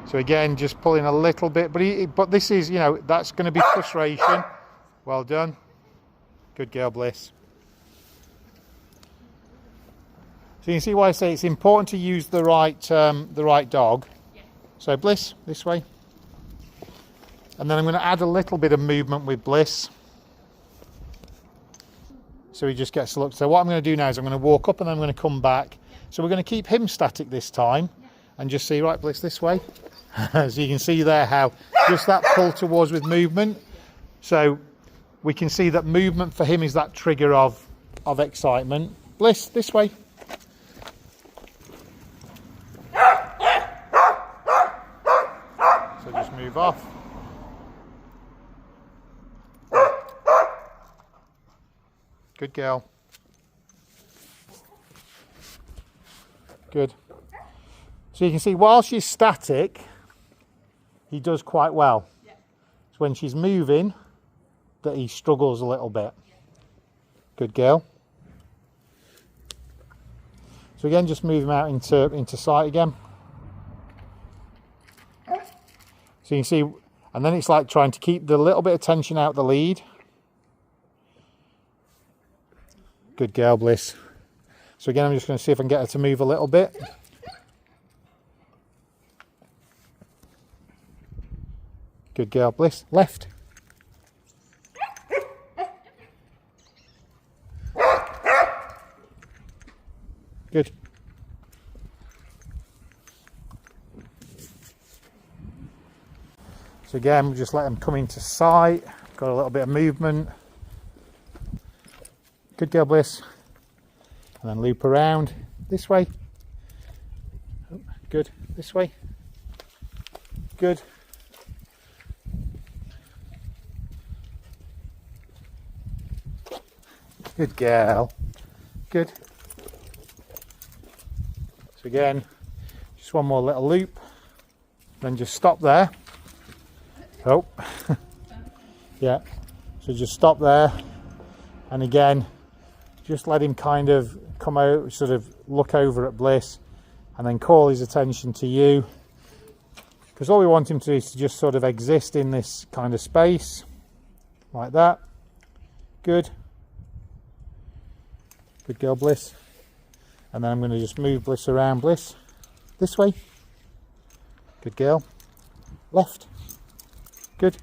So again, just pulling a little bit, but this is, you know, that's going to be frustration. Well done. Good girl, Bliss. So you can see why I say it's important to use the right dog. Yeah. So Bliss, this way. And then I'm going to add a little bit of movement with Bliss. So he just gets a look. So what I'm going to do now is I'm going to walk up and then I'm going to come back. So we're going to keep him static this time and just see, right, Bliss, this way. So you can see there how just that pull towards with movement. So we can see that movement for him is that trigger of excitement. Bliss, this way. So just move off. Good girl. Good. So you can see while she's static, he does quite well. Yeah. It's when she's moving that he struggles a little bit. Good girl. So again, just move him out into sight again. So you can see, and then it's like trying to keep the little bit of tension out the lead. Good girl, Bliss. So again, I'm just going to see if I can get her to move a little bit. Good girl, Bliss. Left. Good. So again, we'll just let them come into sight. Got a little bit of movement. Good girl, Bliss. And then loop around this way. Good. This way. Good. Good girl. Good. So again, just one more little loop. Then just stop there. Oh. Yeah. So just stop there. And again, just let him kind of come out, sort of look over at Bliss and then call his attention to you. Because all we want him to do is to just sort of exist in this kind of space. Like that. Good. Good girl, Bliss. And then I'm going to just move Bliss around. Bliss, this way. Good girl. Left. Good.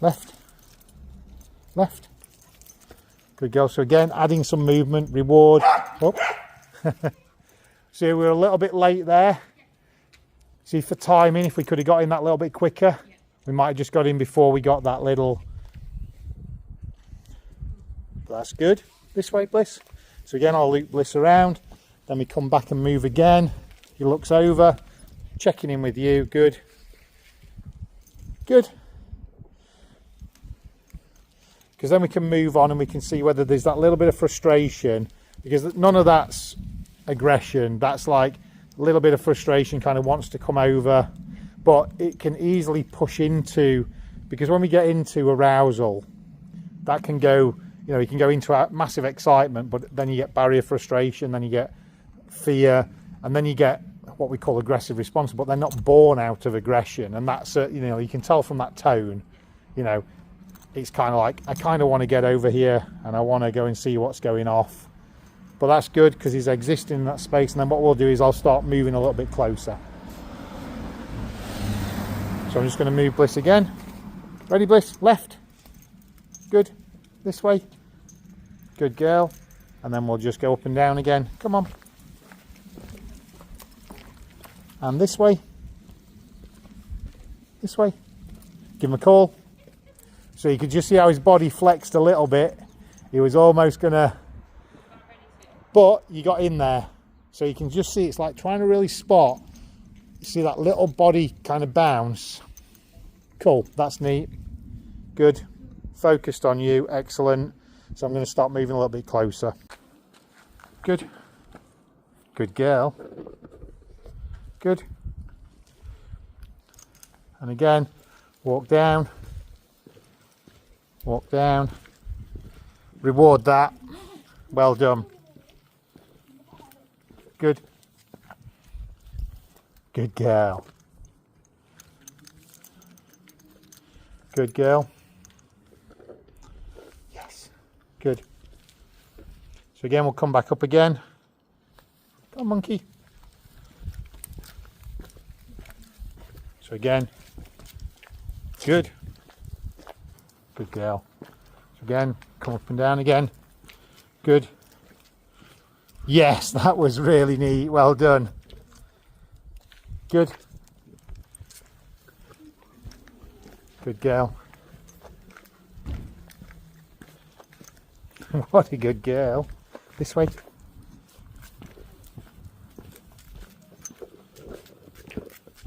Left. Left. Good girl. So again, adding some movement, reward. Oh. See, we're a little bit late there. See, for timing, if we could have got in that little bit quicker, we might have just got in before we got that little. That's good. This way, Bliss. So again, I'll loop Bliss around. Then we come back and move again. He looks over, checking in with you. Good. Good. Because then we can move on and we can see whether there's that little bit of frustration, because none of that's aggression. That's like a little bit of frustration, kind of wants to come over, but it can easily push into, because when we get into arousal, that can go, you know, you can go into a massive excitement, but then you get barrier frustration, then you get fear, and then you get what we call aggressive response, but they're not born out of aggression. And that's, you know, you can tell from that tone, you know, it's kind of like, I kind of want to get over here and I want to go and see what's going off. But that's good because he's existing in that space. And then what we'll do is I'll start moving a little bit closer. So I'm just going to move Bliss again. Ready, Bliss? Left. Good. This way. Good girl. And then we'll just go up and down again. Come on. And this way. This way. Give him a call. So you could just see how his body flexed a little bit. He was almost gonna, but you got in there. So you can just see it's like trying to really spot. You see that little body kind of bounce. Cool, that's neat. Good. Focused on you, excellent. So I'm going to start moving a little bit closer. Good. Good girl. Good. And again, walk down. Walk down. Reward that. Well done. Good. Good girl. Good girl. Yes. Good. So again, we'll come back up again. Come on, monkey. So again. Good. Good girl. So again, come up and down again. Good. Yes, that was really neat. Well done. Good. Good girl. What a good girl. This way.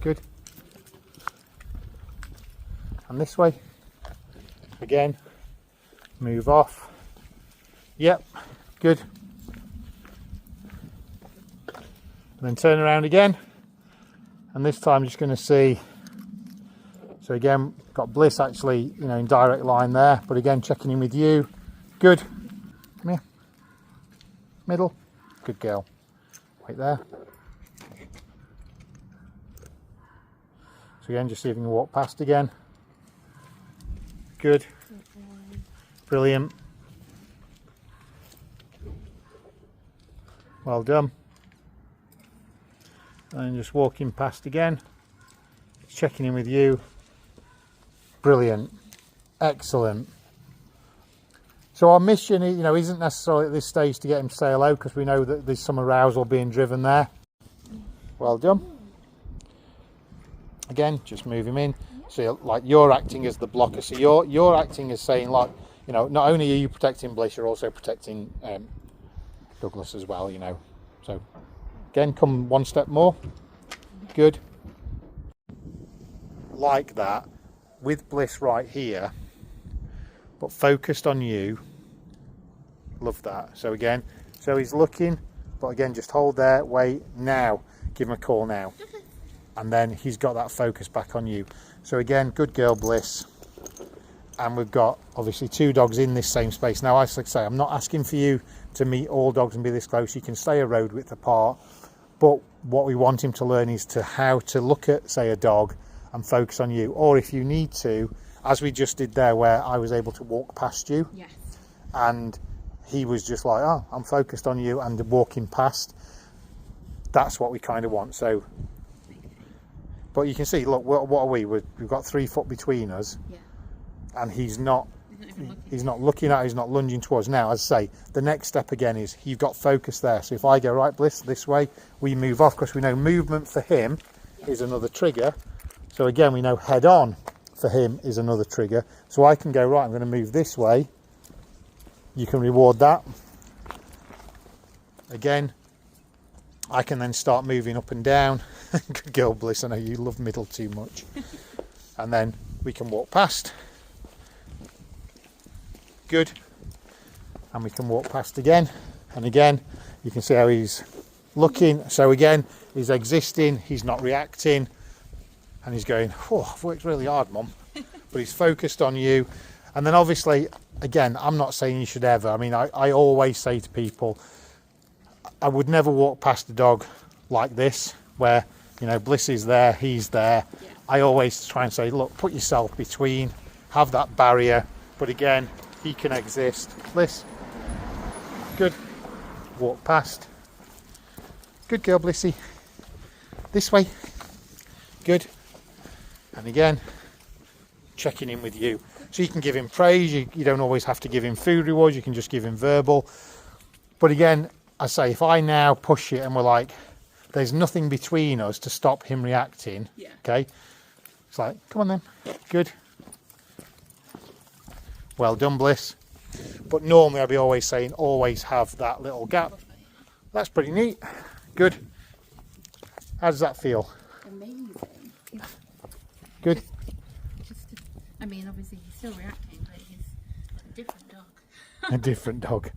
Good. And this way. Again. Move off. Yep. Good. And then turn around again. And this time I'm just going to see. So again, got Bliss actually, you know, in direct line there. But again, checking in with you. Good. Come here. Middle. Good girl. Wait there. So again, just see if you can walk past again. Good. Brilliant. Well done. And just walking past again. Checking in with you. Brilliant. Excellent. So our mission, you know, isn't necessarily at this stage to get him to say hello, because we know that there's some arousal being driven there. Well done. Again, just move him in. So like you're acting as the blocker. So you're acting as saying, like, you know, not only are you protecting Bliss, you're also protecting Douglas as well, you know. So again, come one step more. Good. Like that, with Bliss right here, but focused on you. Love that. So again, so he's looking, but again, just hold there, wait, now. Give him a call now. And then he's got that focus back on you. So again, good girl, Bliss. And we've got obviously 2 dogs in this same space. Now, as I say, I'm not asking for you to meet all dogs and be this close. You can stay a road width apart. But what we want him to learn is to how to look at, say, a dog and focus on you. Or if you need to, as we just did there, where I was able to walk past you. Yes. And he was just like, oh, I'm focused on you, and walking past. That's what we kind of want. So, but you can see, look, what are we? We've got 3 foot between us. Yeah. And he's not looking at, he's not lunging towards. Now, as I say, the next step again is you've got focus there. So if I go, right, Bliss, this way, we move off, because we know movement for him is another trigger. So again, we know head on for him is another trigger. So I can go, right, I'm going to move this way. You can reward that. Again, I can then start moving up and down. Good girl, Bliss, I know you love middle too much. And then we can walk past. Good. And we can walk past again. And again, you can see how he's looking. So again, he's existing, he's not reacting. And he's going, oh, I've worked really hard, Mum. But he's focused on you. And then obviously, again, I'm not saying you should ever. I mean, I always say to people, I would never walk past a dog like this, where, you know, Bliss is there, he's there. Yeah. I always try and say, look, put yourself between, have that barrier. But again, he can exist. Bliss. Good. Walk past. Good girl, Blissy. This way. Good. And again, checking in with you. So you can give him praise. You don't always have to give him food rewards. You can just give him verbal. But again, I say, if I now push it and we're like, there's nothing between us to stop him reacting. Yeah. Okay. It's like, come on then. Good. Well done, Bliss. But normally I'll be always saying, always have that little gap. That's pretty neat. Good. How does that feel? Amazing. Good. I mean, obviously he's still reacting, but he's a different dog. A different dog.